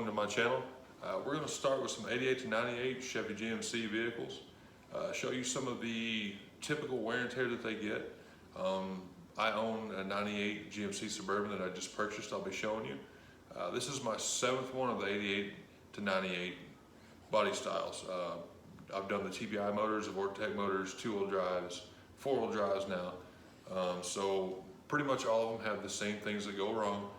welcome to my channel. We're going to start with some 88 to 98 Chevy GMC vehicles, show you some of the typical wear and tear that they get. I own a 98 GMC Suburban that I just purchased. I'll be showing you. This is my 7th one of the 88 to 98 body styles. I've done the TBI motors, the Vortec motors, 2-wheel drives, 4-wheel drives now. So pretty much all of them have the same things that go wrong.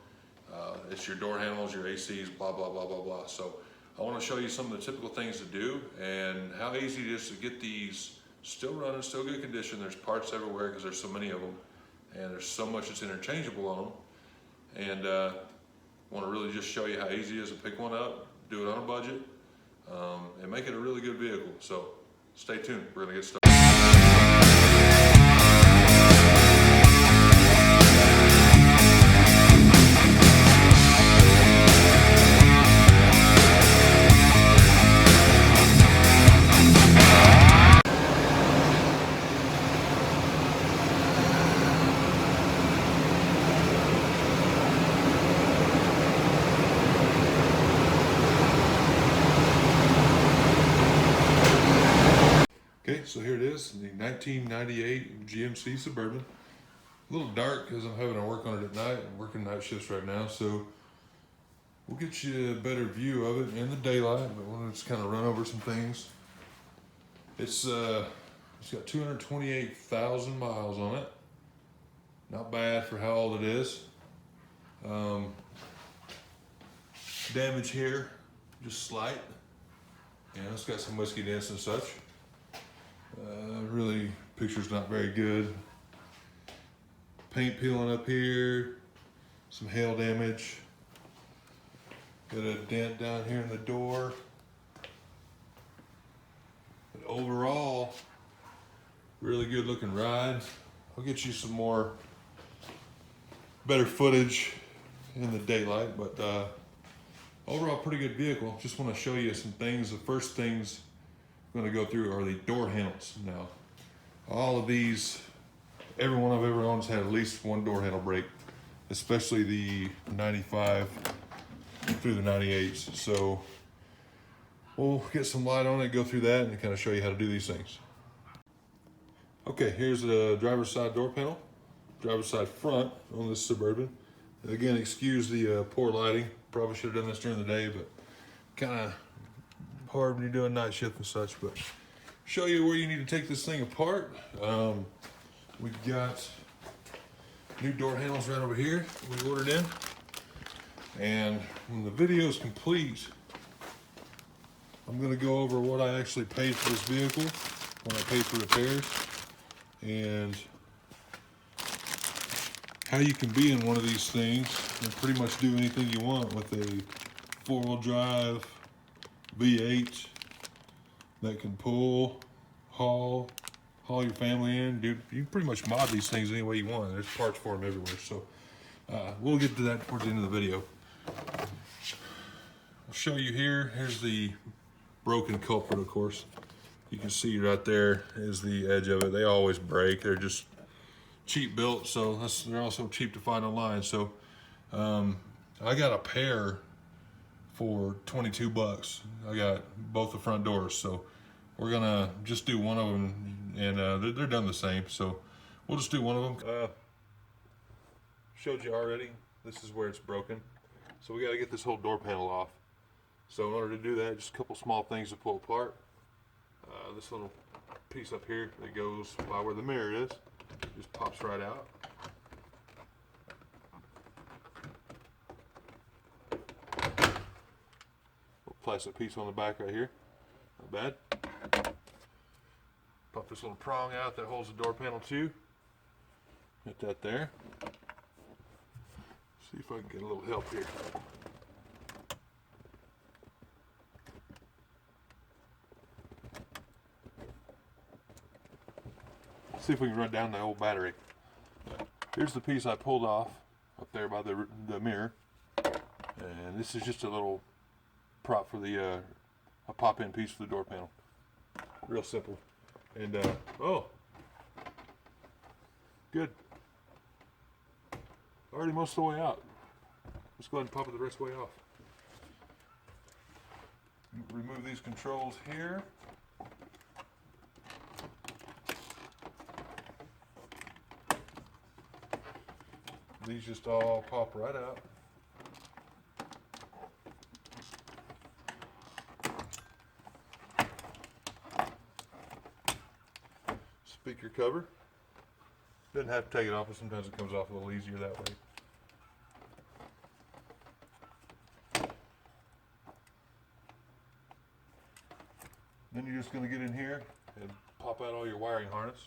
It's your door handles, your ACs, blah, blah, blah, blah, blah. So I want to show you some of the typical things to do and how easy it is to get these still running, still good condition. There's parts everywhere because there's so many of them, and there's so much that's interchangeable on them. And want to really just show you how easy it is to pick one up, do it on a budget, and make it a really good vehicle. So stay tuned, we're going to get started. Okay, so here it is, the 1998 GMC Suburban. A little dark because I'm having to work on it at night. I'm working night shifts right now, so we'll get you a better view of it in the daylight, but we'll just kind of run over some things. It's got 228,000 miles on it. Not bad for how old it is. Damage here, just slight. Yeah, it's got some whiskey dents and such. Really, picture's not very good. Paint peeling up here, some hail damage. Got a dent down here in the door. But overall, really good looking ride. I'll get you some more better footage in the daylight, but overall pretty good vehicle. Just want to show you some things. The first things I'm going to go through are the door handles. Now, all of these, every one I've ever owned has had at least one door handle break, especially the 95 through the 98s. So we'll get some light on it, go through that, and kind of show you how to do these things. Okay, here's the driver's side door panel, driver's side front on this Suburban. Again, excuse the poor lighting. Probably should have done this during the day, but kind of hard when you're doing night shift and such. But show you where you need to take this thing apart. We've got new door handles right over here we ordered in, and when the video is complete, I'm going to go over what I actually paid for this vehicle, what I paid for repairs, and how you can be in one of these things and pretty much do anything you want with a 4-wheel drive V8 that can pull, haul your family in. Dude, you can pretty much mod these things any way you want. There's parts for them everywhere. So we'll get to that towards the end of the video. I'll show you here. Here's the broken culprit, of course. You can see right there is the edge of it. They always break. They're just cheap built, so they're also cheap to find online. So I got a pair for 22 bucks. I got both the front doors, so we're gonna just do one of them, and they're done the same, so we'll just do one of them. Showed you already, this is where it's broken, so we got to get this whole door panel off. So in order to do that, just a couple small things to pull apart. This little piece up here that goes by where the mirror is just pops right out. Plastic piece on the back right here, not bad. Pop this little prong out that holds the door panel too. Get that there. See if I can get a little help here. See if we can run down the old battery. Here's the piece I pulled off up there by the mirror, and this is just a little prop for the a pop-in piece for the door panel. Real simple. And oh, good. Already most of the way out. Let's go ahead and pop it the rest of the way off. remove these controls here. These just all pop right out. Speaker cover. Doesn't have to take it off, but sometimes it comes off a little easier that way. Then you're just going to get in here and pop out all your wiring harness.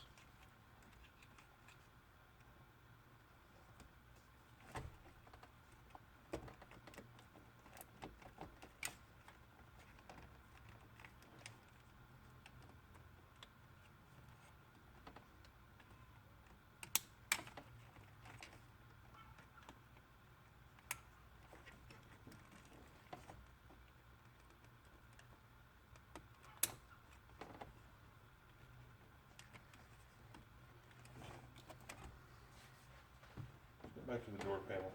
Back to the door panel.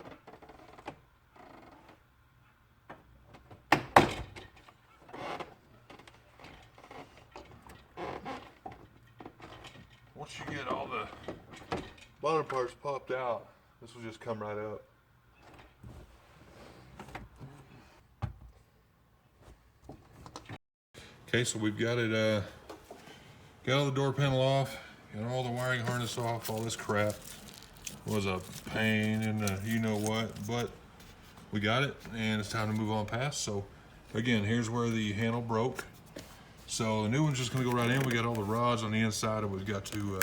Once you get all the bottom parts popped out, this will just come right up. Okay, so we've got it, got all the door panel off, got all the wiring harness off, all this crap. Was a pain in the you know what, but we got it and it's time to move on past. So again, here's where the handle broke. So the new one's just gonna go right in. We got all the rods on the inside and we've got to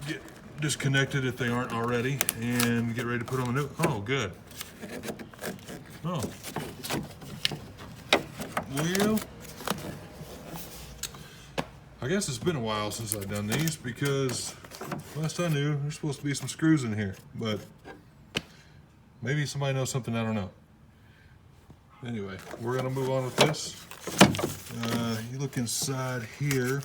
get disconnected if they aren't already and get ready to put on the new. Oh, good. Oh. Well, I guess it's been a while since I've done these because last I knew, there's supposed to be some screws in here, but maybe somebody knows something I don't know. Anyway, we're gonna move on with this. You look inside here,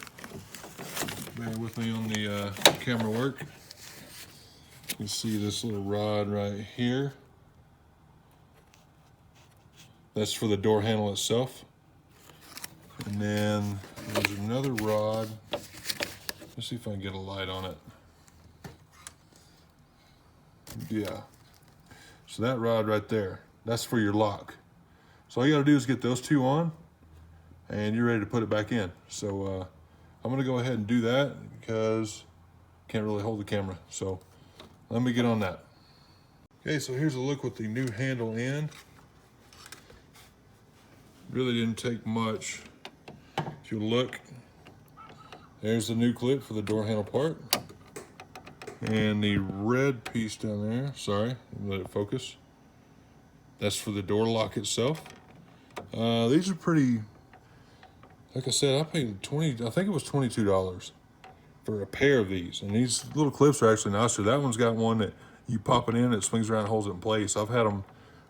bear with me on the camera work. You can see this little rod right here. That's for the door handle itself. And then there's another rod. Let's see if I can get a light on it. Yeah. So that rod right there, that's for your lock. So all you gotta do is get those two on and you're ready to put it back in. So I'm gonna go ahead and do that because I can't really hold the camera. So let me get on that. Okay, so here's a look with the new handle in. Really didn't take much. If you look, there's the new clip for the door handle part. And the red piece down there, sorry, let it focus. That's for the door lock itself. These are pretty, like I said, I paid I think it was $22 for a pair of these. And these little clips are actually nicer. That one's got one that you pop it in, it swings around and holds it in place. I've had them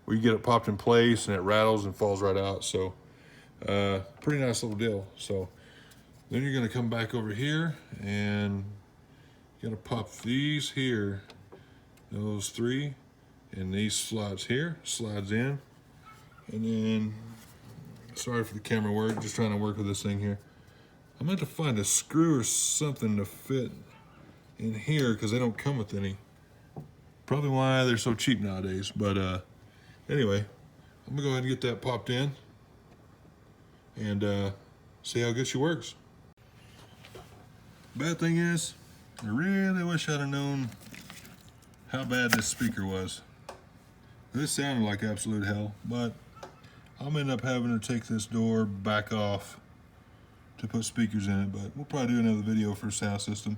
where you get it popped in place and it rattles and falls right out. So pretty nice little deal. So then you're gonna come back over here and you gotta pop these here, those three, and these slots here, slides in. And then, sorry for the camera work, just trying to work with this thing here. I meant to find a screw or something to fit in here because they don't come with any. Probably why they're so cheap nowadays, but anyway, I'm gonna go ahead and get that popped in and see how good she works. Bad thing is, I really wish I'd have known how bad this speaker was. This sounded like absolute hell, but I'll end up having to take this door back off to put speakers in it, but we'll probably do another video for sound system,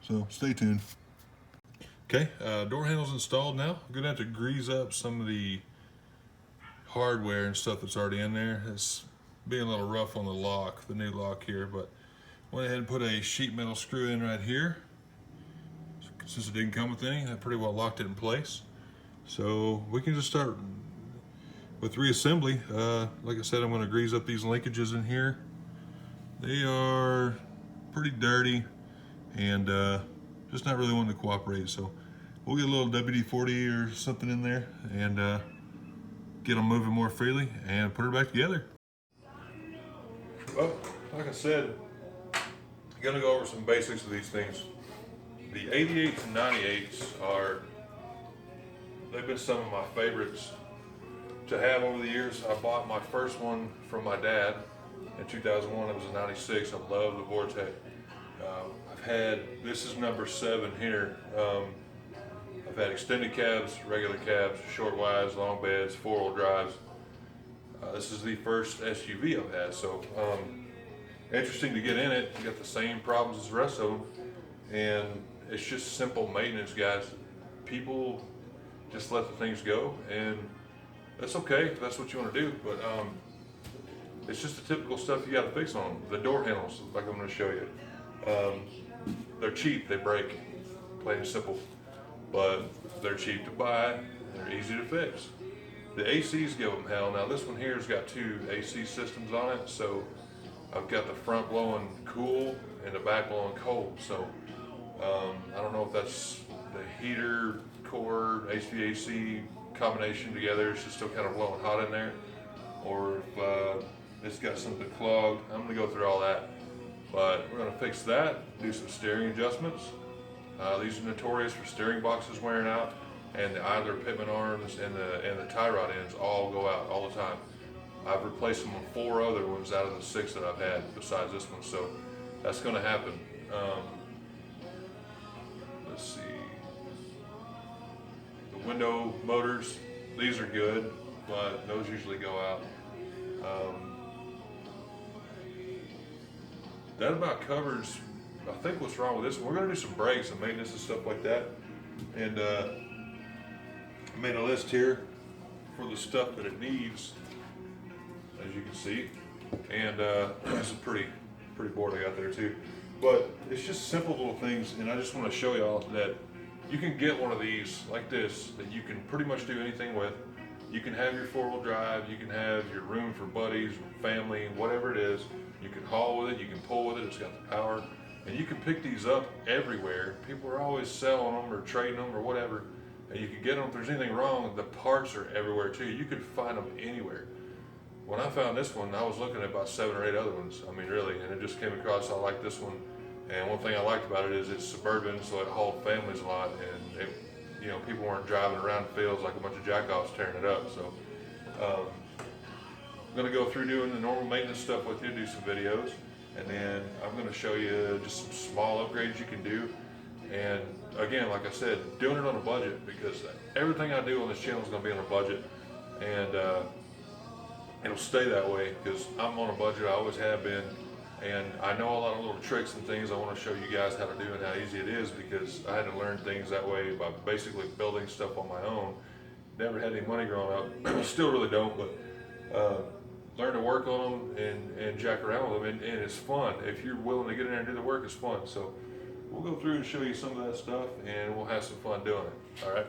so stay tuned. Okay, door handle's installed now. I'm gonna have to grease up some of the hardware and stuff that's already in there. It's being a little rough on the lock, the new lock here, but went ahead and put a sheet metal screw in right here. Since it didn't come with any, that pretty well locked it in place. So we can just start with reassembly. Like I said, I'm gonna grease up these linkages in here. They are pretty dirty and just not really wanting to cooperate. So we'll get a little WD-40 or something in there and get them moving more freely, and put her back together. Well, like I said, I'm gonna go over some basics of these things. The 88s and 98s they've been some of my favorites to have over the years. I bought my first one from my dad in 2001. It was a 96. I love the Vortec. This is number 7 here. I've had extended cabs, regular cabs, short wides, long beds, 4-wheel drives. This is the first SUV I've had, so interesting to get in it. You got the same problems as the rest of them, and it's just simple maintenance, guys. People just let the things go, and that's okay if that's what you want to do, but it's just the typical stuff you got to fix on them. The door handles, like I'm going to show you. They're cheap, they break, plain and simple, but they're cheap to buy, and they're easy to fix. The ACs give them hell. Now this one here has got 2 AC systems on it, so I've got the front blowing cool and the back blowing cold. So I don't know if that's the heater core HVAC combination together. It's just still kind of blowing hot in there, or if it's got something clogged. I'm gonna go through all that, but we're gonna fix that. Do some steering adjustments. These are notorious for steering boxes wearing out, and the idler pitman arms and the tie rod ends all go out all the time. I've replaced them with 4 other ones out of the 6 that I've had besides this one, so that's going to happen. Let's see. The window motors, these are good, but those usually go out. That about covers, I think, what's wrong with this one. We're going to do some brakes and maintenance and stuff like that, and I made a list here for the stuff that it needs, as you can see, and it's a pretty board I got there too. But it's just simple little things, and I just want to show y'all that you can get one of these like this that you can pretty much do anything with. You can have your 4-wheel drive, you can have your room for buddies, family, whatever it is. You can haul with it, you can pull with it, it's got the power, and you can pick these up everywhere. People are always selling them or trading them or whatever. And you can get them. If there's anything wrong, the parts are everywhere too. You can find them anywhere. When I found this one, I was looking at about 7 or 8 other ones. I mean, really, and it just came across. I like this one, and one thing I liked about it is it's suburban, so it hauled families a lot, and it, you know, people weren't driving around fields like a bunch of jackoffs tearing it up. So I'm gonna go through doing the normal maintenance stuff with you, do some videos, and then I'm gonna show you just some small upgrades you can do. And again, like I said, doing it on a budget, because everything I do on this channel is going to be on a budget, and it'll stay that way because I'm on a budget. I always have been, and I know a lot of little tricks and things I want to show you guys how to do and how easy it is, because I had to learn things that way by basically building stuff on my own. Never had any money growing up, still really don't, but learn to work on them and jack around with them, and it's fun. If you're willing to get in there and do the work, it's fun. So we'll go through and show you some of that stuff, and we'll have some fun doing it. All right.